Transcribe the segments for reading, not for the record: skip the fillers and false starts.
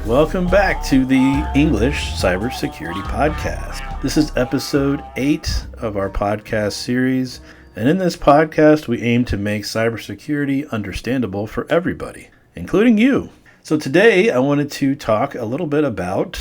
Welcome back to the English Cybersecurity Podcast. This is episode 8 of our podcast series, and in this podcast, we aim to make cybersecurity understandable for everybody, including you. So today, I wanted to talk a little bit about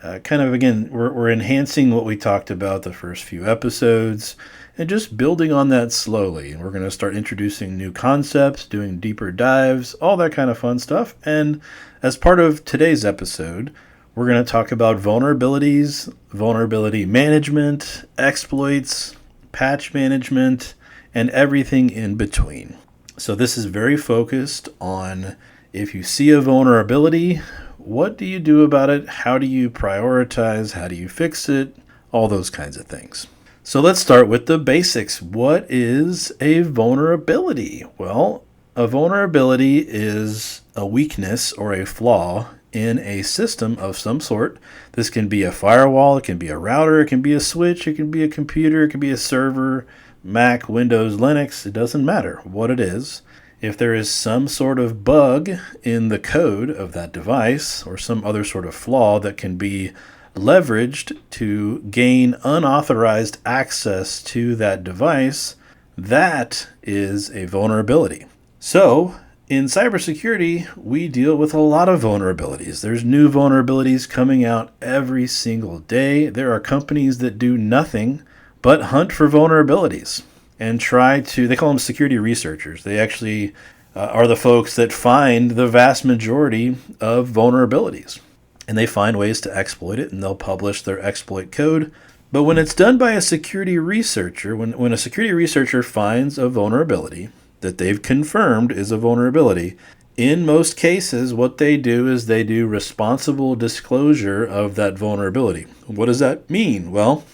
we're enhancing what we talked about the first few episodes and just building on that slowly. And we're going to start introducing new concepts, doing deeper dives, all that kind of fun stuff. And as part of today's episode, we're going to talk about vulnerabilities, vulnerability management, exploits, patch management, and everything in between. So this is very focused on if you see a vulnerability, what do you do about it? How do you prioritize? How do you fix it? All those kinds of things. So let's start with the basics. What is a vulnerability? Well, a vulnerability is a weakness or a flaw in a system of some sort. This can be a firewall, it can be a router, it can be a switch, it can be a computer, it can be a server, Mac, Windows, Linux, it doesn't matter what it is. If there is some sort of bug in the code of that device or some other sort of flaw that can be leveraged to gain unauthorized access to that device, that is a vulnerability. So, in cybersecurity, we deal with a lot of vulnerabilities. There's new vulnerabilities coming out every single day. There are companies that do nothing but hunt for vulnerabilities and they call them security researchers. They actually are the folks that find the vast majority of vulnerabilities. And they find ways to exploit it, and they'll publish their exploit code. But when it's done by a security researcher, when a security researcher finds a vulnerability that they've confirmed is a vulnerability, in most cases, what they do is they do responsible disclosure of that vulnerability. What does that mean? Well,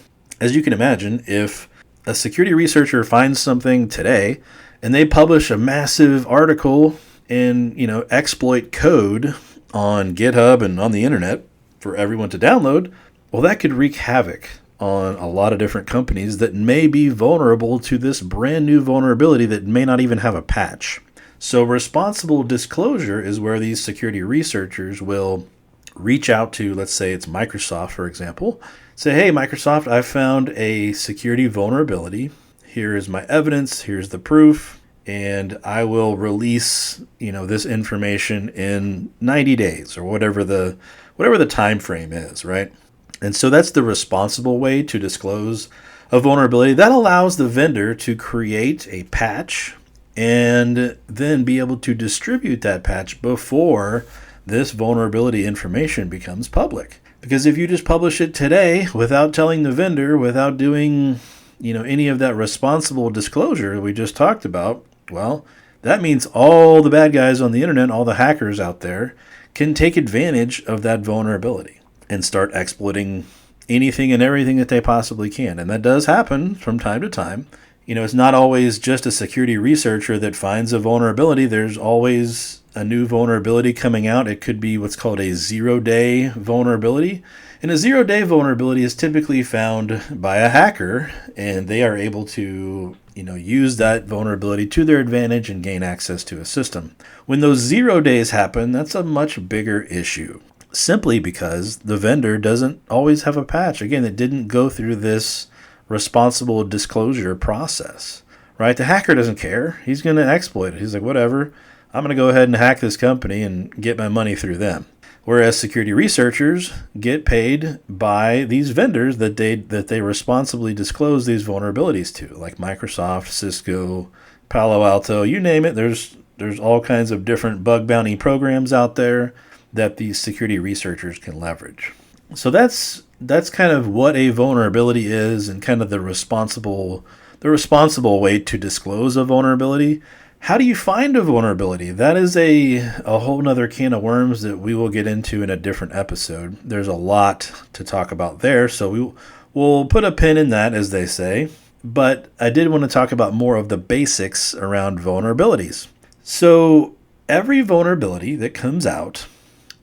as you can imagine, if a security researcher finds something today and they publish a massive article and, exploit code on GitHub and on the internet for everyone to download, well, that could wreak havoc on a lot of different companies that may be vulnerable to this brand new vulnerability that may not even have a patch. So responsible disclosure is where these security researchers will reach out to, let's say it's Microsoft, for example, say, hey, Microsoft, I found a security vulnerability. Here is my evidence. Here's the proof. And I will release, this information in 90 days or whatever the time frame is, right? And so that's the responsible way to disclose a vulnerability. That allows the vendor to create a patch and then be able to distribute that patch before this vulnerability information becomes public. Because if you just publish it today without telling the vendor, without doing, any of that responsible disclosure we just talked about, well, that means all the bad guys on the internet, all the hackers out there, can take advantage of that vulnerability and start exploiting anything and everything that they possibly can. And that does happen from time to time. It's not always just a security researcher that finds a vulnerability. There's always a new vulnerability coming out. It could be what's called a zero-day vulnerability. And a zero-day vulnerability is typically found by a hacker, and they are able to use that vulnerability to their advantage and gain access to a system. When those 0 days happen, that's a much bigger issue, simply because the vendor doesn't always have a patch. Again, it didn't go through this responsible disclosure process, right? The hacker doesn't care. He's going to exploit it. He's like, whatever, I'm going to go ahead and hack this company and get my money through them. Whereas security researchers get paid by these vendors that they responsibly disclose these vulnerabilities to, like Microsoft, Cisco, Palo Alto, you name it. There's all kinds of different bug bounty programs out there that these security researchers can leverage. So that's kind of what a vulnerability is and kind of the responsible way to disclose a vulnerability. How do you find a vulnerability? That is a whole nother can of worms that we will get into in a different episode. There's a lot to talk about there, so we'll put a pin in that, as they say. But I did want to talk about more of the basics around vulnerabilities. So every vulnerability that comes out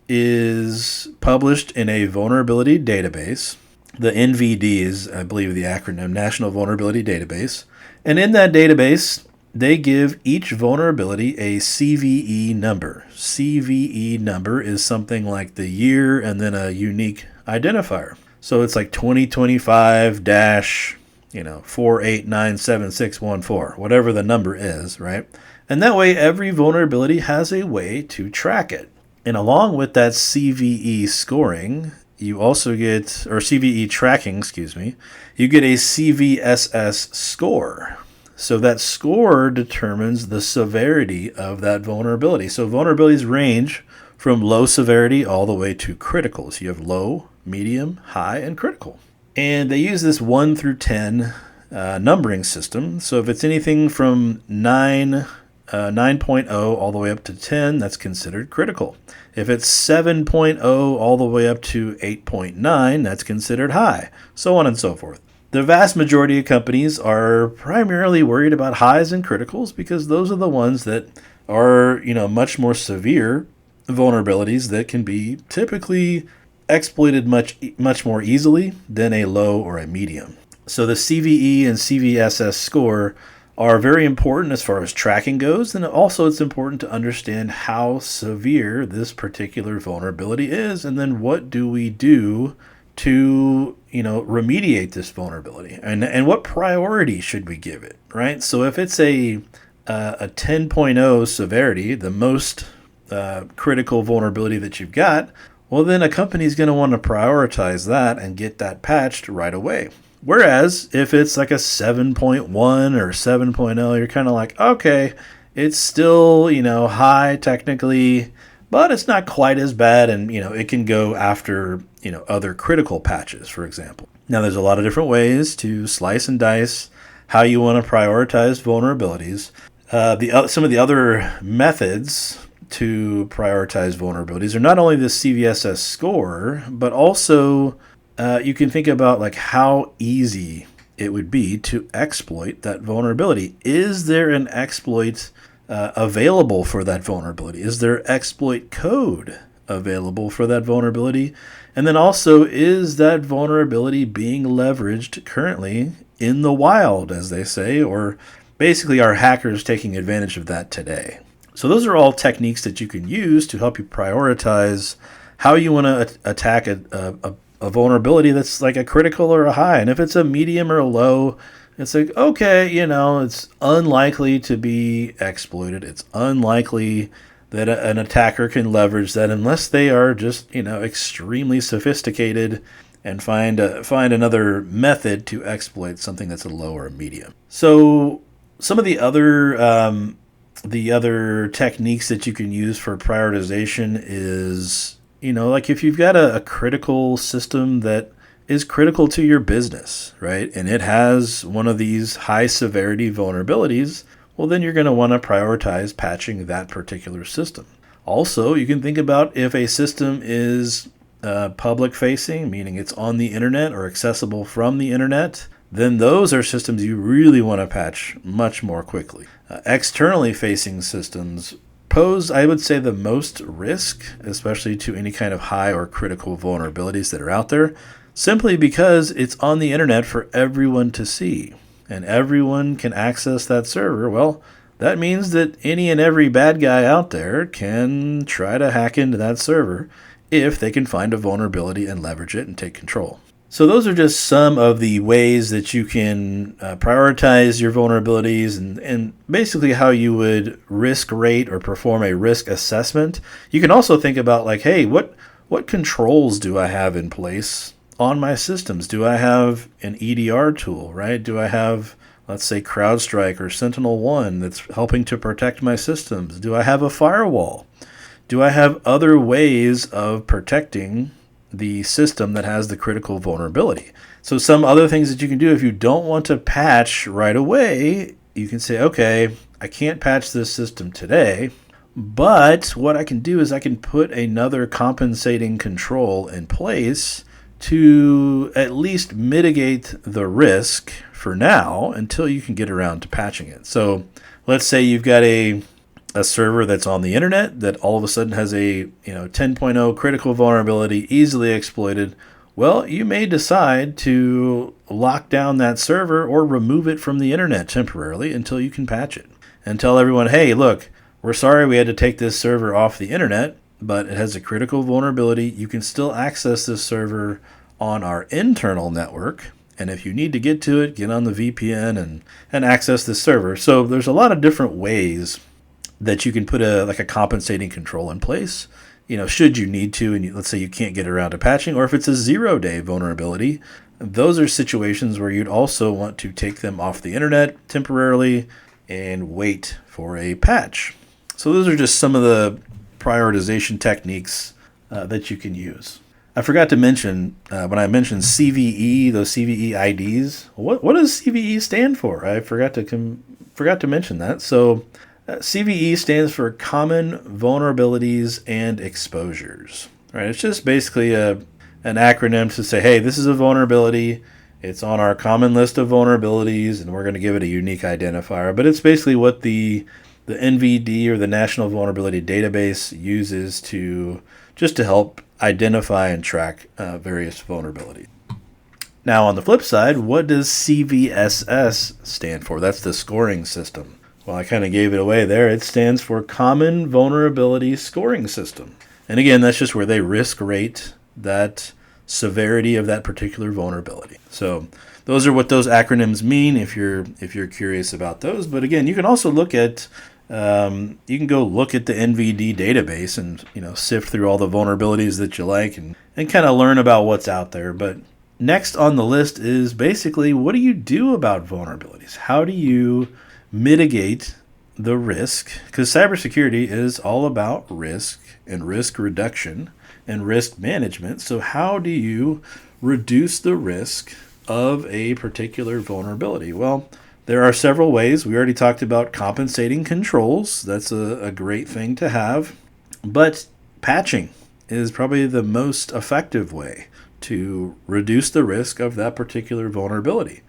is published in a vulnerability database. The NVD is, I believe, the acronym, National Vulnerability Database. And in that database, they give each vulnerability a CVE number. CVE number is something like the year and then a unique identifier. So it's like 2025 dash, 4897614, whatever the number is, right? And that way every vulnerability has a way to track it. And along with that CVE scoring, you also get, or CVE tracking, you get a CVSS score. So that score determines the severity of that vulnerability. So vulnerabilities range from low severity all the way to critical. So you have low, medium, high, and critical. And they use this 1 through 10 numbering system. So if it's anything from 9.0 all the way up to 10, that's considered critical. If it's 7.0 all the way up to 8.9, that's considered high, so on and so forth. The vast majority of companies are primarily worried about highs and criticals because those are the ones that are, much more severe vulnerabilities that can be typically exploited much more easily than a low or a medium. So the CVE and CVSS score are very important as far as tracking goes, and also it's important to understand how severe this particular vulnerability is, and then what do we do to remediate this vulnerability, and what priority should we give it, right? So if it's a 10.0 severity, the most critical vulnerability that you've got, well, then a company's going to want to prioritize that and get that patched right away. Whereas if it's like a 7.1 or 7.0, you're kind of like, okay, it's still, high technically, but it's not quite as bad, and it can go after other critical patches, for example. Now there's a lot of different ways to slice and dice how you want to prioritize vulnerabilities. Some of the other methods to prioritize vulnerabilities are not only the CVSS score, but also you can think about like how easy it would be to exploit that vulnerability. Is there an exploit available for that vulnerability? Is there exploit code available for that vulnerability? And then also, is that vulnerability being leveraged currently in the wild, as they say, or basically are hackers taking advantage of that today? So those are all techniques that you can use to help you prioritize how you want to attack a vulnerability that's like a critical or a high. And if it's a medium or a low, it's like, okay, it's unlikely to be exploited. It's unlikely that an attacker can leverage that unless they are just, extremely sophisticated and find another method to exploit something that's a low or a medium. So some of the other techniques that you can use for prioritization is, like if you've got a critical system that is critical to your business, right? And it has one of these high severity vulnerabilities, well, then you're going to want to prioritize patching that particular system. Also, you can think about if a system is public facing, meaning it's on the internet or accessible from the internet, then those are systems you really want to patch much more quickly. Externally facing systems pose, I would say, the most risk, especially to any kind of high or critical vulnerabilities that are out there, simply because it's on the internet for everyone to see, and everyone can access that server. Well, that means that any and every bad guy out there can try to hack into that server if they can find a vulnerability and leverage it and take control. So those are just some of the ways that you can prioritize your vulnerabilities and basically how you would risk rate or perform a risk assessment. You can also think about like, hey, what controls do I have in place on my systems? Do I have an EDR tool, right? Do I have, let's say, CrowdStrike or SentinelOne that's helping to protect my systems? Do I have a firewall? Do I have other ways of protecting the system that has the critical vulnerability? So some other things that you can do if you don't want to patch right away, you can say, okay, I can't patch this system today, but what I can do is I can put another compensating control in place to at least mitigate the risk for now until you can get around to patching it. So let's say you've got a server that's on the internet that all of a sudden has a 10.0 critical vulnerability easily exploited. Well, you may decide to lock down that server or remove it from the internet temporarily until you can patch it. and tell everyone, hey, look, we're sorry we had to take this server off the internet, but it has a critical vulnerability. You can still access this server on our internal network. And if you need to get to it, get on the VPN and access this server. So there's a lot of different ways that you can put a compensating control in place, should you need to, and let's say you can't get around to patching, or if it's a 0-day vulnerability, those are situations where you'd also want to take them off the internet temporarily and wait for a patch. So those are just some of the prioritization techniques that you can use. I forgot to mention, when I mentioned CVE, those CVE IDs, what does CVE stand for? I forgot to mention that. So CVE stands for Common Vulnerabilities and Exposures. Right? It's just basically an acronym to say, hey, this is a vulnerability. It's on our common list of vulnerabilities, and we're going to give it a unique identifier. But it's basically what the NVD, or the National Vulnerability Database, uses to help identify and track various vulnerabilities. Now, on the flip side, what does CVSS stand for? That's the scoring system. Well, I kind of gave it away there. It stands for Common Vulnerability Scoring System. And again, that's just where they risk rate that severity of that particular vulnerability. So those are what those acronyms mean if you're curious about those. But again, you can also look at you can go look at the NVD database and sift through all the vulnerabilities that you like and kind of learn about what's out there. But next on the list is basically, what do you do about vulnerabilities? How do you mitigate the risk? Because cybersecurity is all about risk and risk reduction and risk management. So how do you reduce the risk of a particular vulnerability? Well, there are several ways. We already talked about compensating controls. That's a great thing to have. But patching is probably the most effective way to reduce the risk of that particular vulnerability.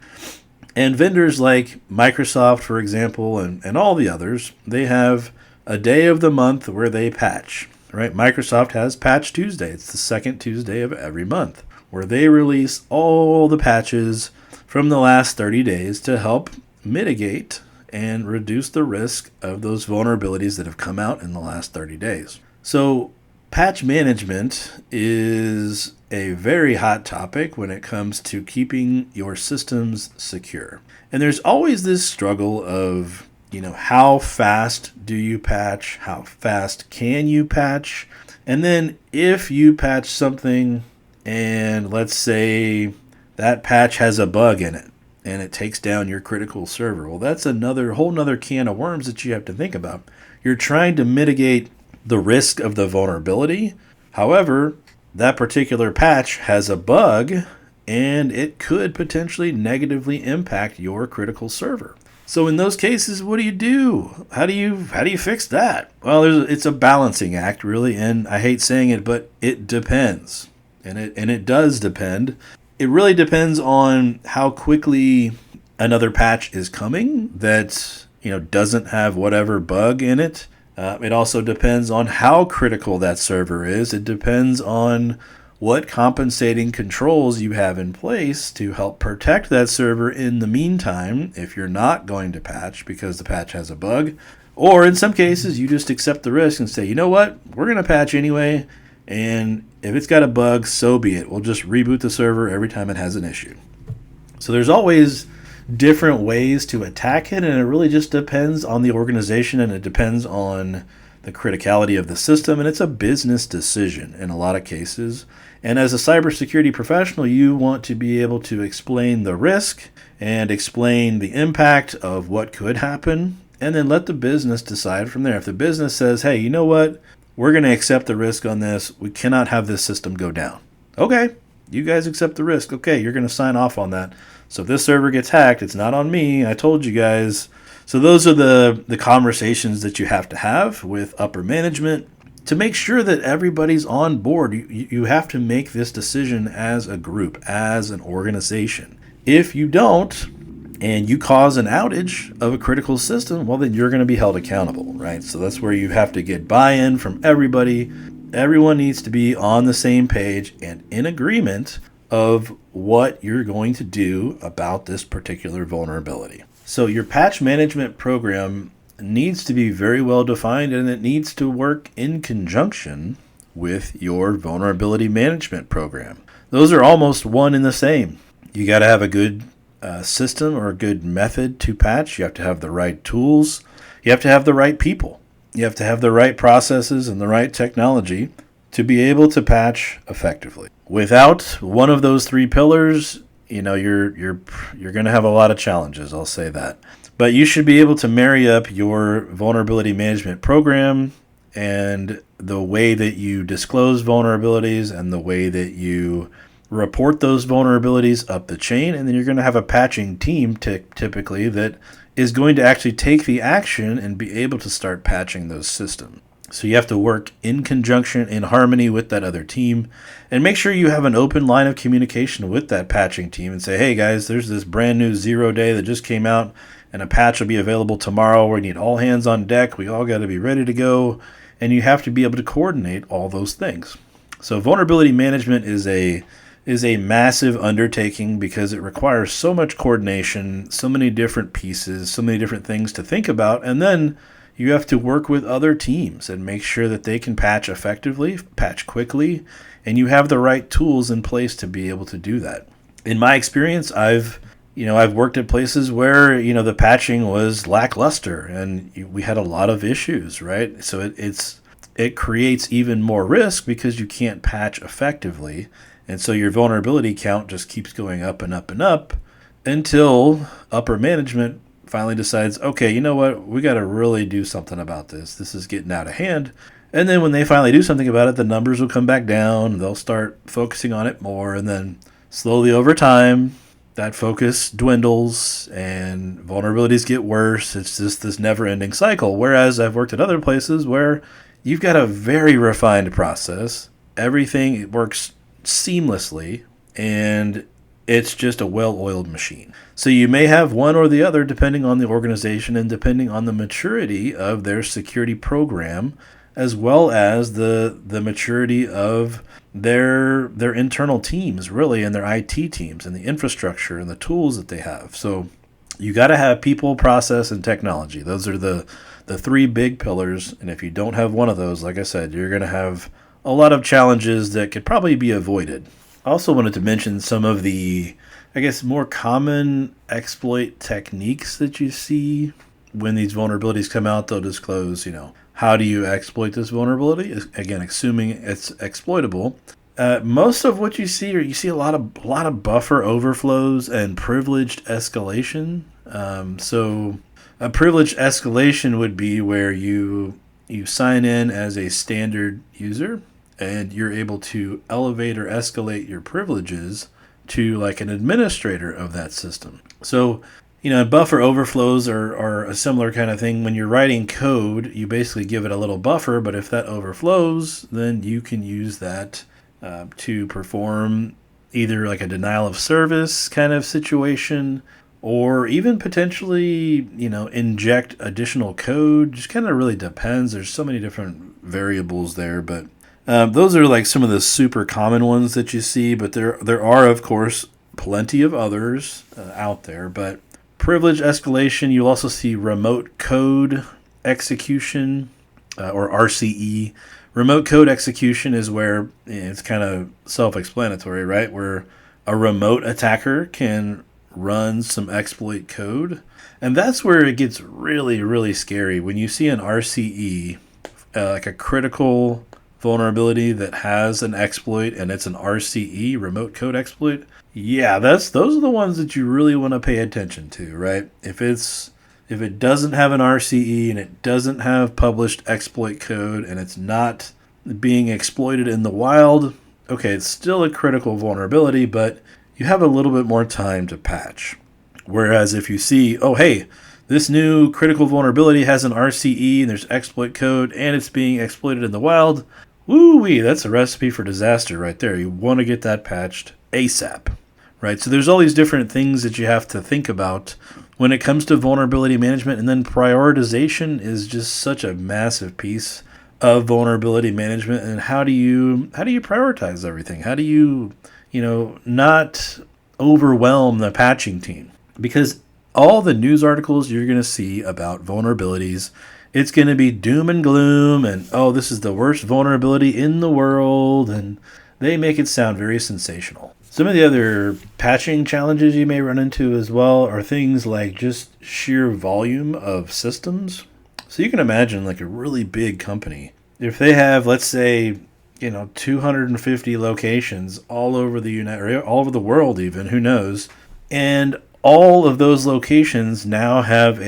And vendors like Microsoft, for example, and all the others, they have a day of the month where they patch. Right? Microsoft has Patch Tuesday. It's the second Tuesday of every month, where they release all the patches from the last 30 days to help mitigate and reduce the risk of those vulnerabilities that have come out in the last 30 days. So patch management is a very hot topic when it comes to keeping your systems secure. And there's always this struggle of, how fast do you patch? How fast can you patch? And then if you patch something and let's say that patch has a bug in it, and it takes down your critical server. Well, that's whole nother can of worms that you have to think about. You're trying to mitigate the risk of the vulnerability. However, that particular patch has a bug, and it could potentially negatively impact your critical server. So in those cases, what do you do? How do you fix that? Well, it's a balancing act, really, and I hate saying it, but it depends, and it does depend. It really depends on how quickly another patch is coming that doesn't have whatever bug in it. It also depends on how critical that server is. It depends on what compensating controls you have in place to help protect that server in the meantime if you're not going to patch because the patch has a bug. Or in some cases, you just accept the risk and say, you know what, we're going to patch anyway. And if it's got a bug, so be it. We'll just reboot the server every time it has an issue. So there's always different ways to attack it, and it really just depends on the organization, and it depends on the criticality of the system, and it's a business decision in a lot of cases. And as a cybersecurity professional, you want to be able to explain the risk and explain the impact of what could happen, and then let the business decide from there. If the business says, hey, you know what? We're going to accept the risk on this. We cannot have this system go down. Okay, you guys accept the risk. Okay, you're going to sign off on that. So if this server gets hacked, it's not on me. I told you guys. So those are the conversations that you have to have with upper management to make sure that everybody's on board. You have to make this decision as a group, as an organization. If you don't, and you cause an outage of a critical system, well, then you're going to be held accountable, right? So that's where you have to get buy-in from everybody. Everyone needs to be on the same page and in agreement of what you're going to do about this particular vulnerability. So your patch management program needs to be very well defined, and it needs to work in conjunction with your vulnerability management program. Those are almost one and the same. You got to have a good system or a good method to patch. You have to have the right tools. You have to have the right people. You have to have the right processes and the right technology to be able to patch effectively. Without one of those three pillars, you're going to have a lot of challenges, I'll say that. But you should be able to marry up your vulnerability management program and the way that you disclose vulnerabilities and the way that you report those vulnerabilities up the chain, and then you're going to have a patching team typically that is going to actually take the action and be able to start patching those systems. So you have to work in conjunction, in harmony with that other team, and make sure you have an open line of communication with that patching team and say, hey guys, there's this brand new 0 day that just came out and a patch will be available tomorrow. We need all hands on deck. We all got to be ready to go. And you have to be able to coordinate all those things. So vulnerability management is a massive undertaking because it requires so much coordination, so many different pieces, so many different things to think about. And then you have to work with other teams and make sure that they can patch effectively, patch quickly, and you have the right tools in place to be able to do that. In my experience, I've worked at places where, the patching was lackluster and we had a lot of issues, right? So it creates even more risk because you can't patch effectively. And so your vulnerability count just keeps going up and up and up until upper management finally decides, okay, you know what? We got to really do something about this. This is getting out of hand. And then when they finally do something about it, the numbers will come back down. They'll start focusing on it more. And then slowly over time, that focus dwindles and vulnerabilities get worse. It's just this never-ending cycle. Whereas I've worked at other places where you've got a very refined process. Everything works seamlessly, and it's just a well-oiled machine. So you may have one or the other depending on the organization and depending on the maturity of their security program, as well as the maturity of their internal teams, really, and their IT teams and the infrastructure and the tools that they have. So you got to have people, process, and technology. Those are the three big pillars, and if you don't have one of those, like I said, you're going to have a lot of challenges that could probably be avoided. I also wanted to mention some of the, more common exploit techniques that you see when these vulnerabilities come out. They'll disclose, how do you exploit this vulnerability? Again, assuming it's exploitable. Most of what you see a lot of buffer overflows and privileged escalation. So a privileged escalation would be where you sign in as a standard user and you're able to elevate or escalate your privileges to like an administrator of that system. So, buffer overflows are a similar kind of thing. When you're writing code, you basically give it a little buffer, but if that overflows, then you can use that to perform either like a denial of service kind of situation, or even potentially, inject additional code. Just kind of really depends. There's so many different variables there, but those are like some of the super common ones that you see, but there are, of course, plenty of others out there. But privilege escalation, you'll also see remote code execution, or RCE. Remote code execution is where it's kind of self-explanatory, right? Where a remote attacker can run some exploit code. And that's where it gets really, really scary. When you see an RCE, like a critical vulnerability that has an exploit and it's an RCE, remote code exploit, those are the ones that you really want to pay attention to, right? If it doesn't have an RCE and it doesn't have published exploit code and it's not being exploited in the wild, okay, it's still a critical vulnerability, but you have a little bit more time to patch. Whereas if you see, oh, hey, this new critical vulnerability has an RCE and there's exploit code and it's being exploited in the wild, woo-wee, that's a recipe for disaster right there. You want to get that patched ASAP, right? So there's all these different things that you have to think about when it comes to vulnerability management, and then prioritization is just such a massive piece of vulnerability management. And how do you prioritize everything? How do you, not overwhelm the patching team? Because all the news articles you're going to see about vulnerabilities, it's going to be doom and gloom and, oh, this is the worst vulnerability in the world. And they make it sound very sensational. Some of the other patching challenges you may run into as well are things like just sheer volume of systems. So you can imagine like a really big company. If they have, let's say, 250 locations all over the or all over the world even, who knows, and all of those locations now have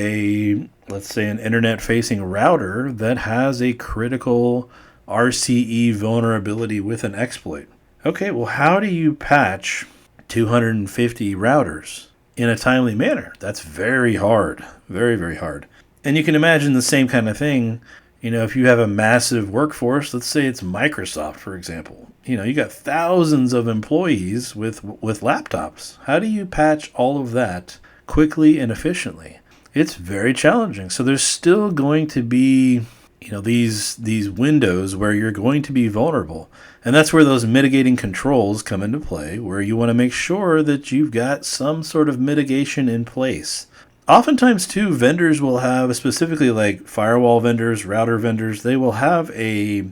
let's say, an internet-facing router that has a critical RCE vulnerability with an exploit. Okay, well, how do you patch 250 routers in a timely manner? That's very hard. Very, very hard. And you can imagine the same kind of thing, if you have a massive workforce. Let's say it's Microsoft, for example. You got thousands of employees with laptops. How do you patch all of that quickly and efficiently? It's very challenging. So there's still going to be these windows where you're going to be vulnerable. And that's where those mitigating controls come into play, where you want to make sure that you've got some sort of mitigation in place. Oftentimes, too, vendors will have, specifically like firewall vendors, router vendors, they will have a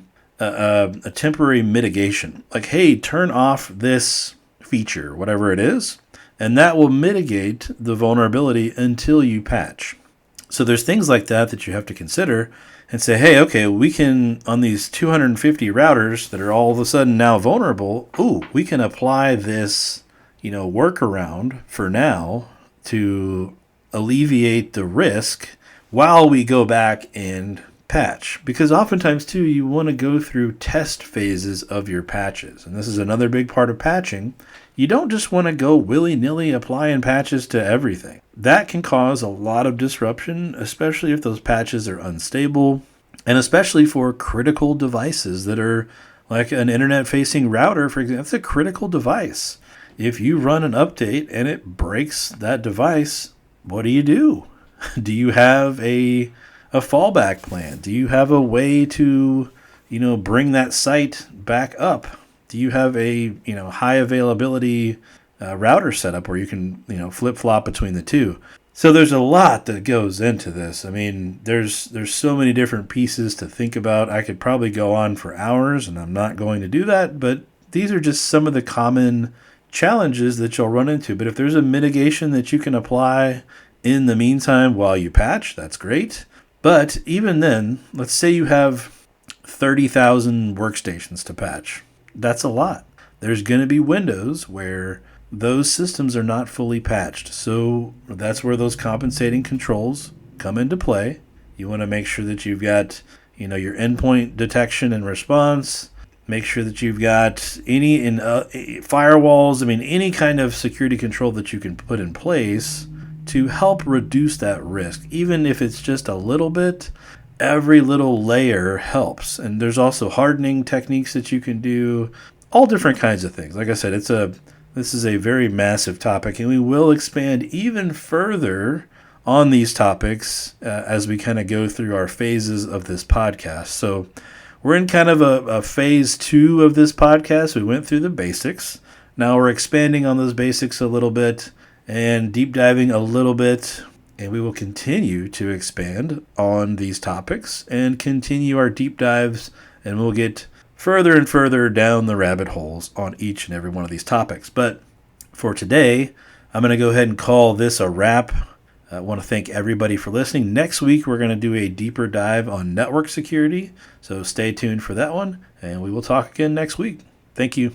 temporary mitigation. Like, hey, turn off this feature, whatever it is, and that will mitigate the vulnerability until you patch. So there's things like that you have to consider and say, hey, okay, we can, on these 250 routers that are all of a sudden now vulnerable, we can apply this, workaround for now to alleviate the risk while we go back and patch. Because oftentimes, too, you want to go through test phases of your patches. And this is another big part of patching. You don't just want to go willy-nilly applying patches to everything. That can cause a lot of disruption, especially if those patches are unstable, and especially for critical devices that are like an internet-facing router, for example. That's a critical device. If you run an update and it breaks that device, what do? Do you have a fallback plan? Do you have a way to, bring that site back up? Do you have a, high availability router setup where you can, flip-flop between the two? So there's a lot that goes into this. I mean, there's so many different pieces to think about. I could probably go on for hours, and I'm not going to do that, but these are just some of the common challenges that you'll run into. But if there's a mitigation that you can apply in the meantime while you patch, that's great. But even then, let's say you have 30,000 workstations to patch. That's a lot. There's going to be windows where those systems are not fully patched. So that's where those compensating controls come into play. You want to make sure that you've got, your endpoint detection and response. Make sure that you've got any firewalls, any kind of security control that you can put in place to help reduce that risk. Even if it's just a little bit, every little layer helps. And there's also hardening techniques that you can do, all different kinds of things. Like I said, this is a very massive topic, and we will expand even further on these topics as we kind of go through our phases of this podcast. So we're in kind of a phase 2 of this podcast. We went through the basics. Now we're expanding on those basics a little bit and deep diving a little bit. And we will continue to expand on these topics and continue our deep dives. And we'll get further and further down the rabbit holes on each and every one of these topics. But for today, I'm going to go ahead and call this a wrap. I want to thank everybody for listening. Next week, we're going to do a deeper dive on network security. So stay tuned for that one, and we will talk again next week. Thank you.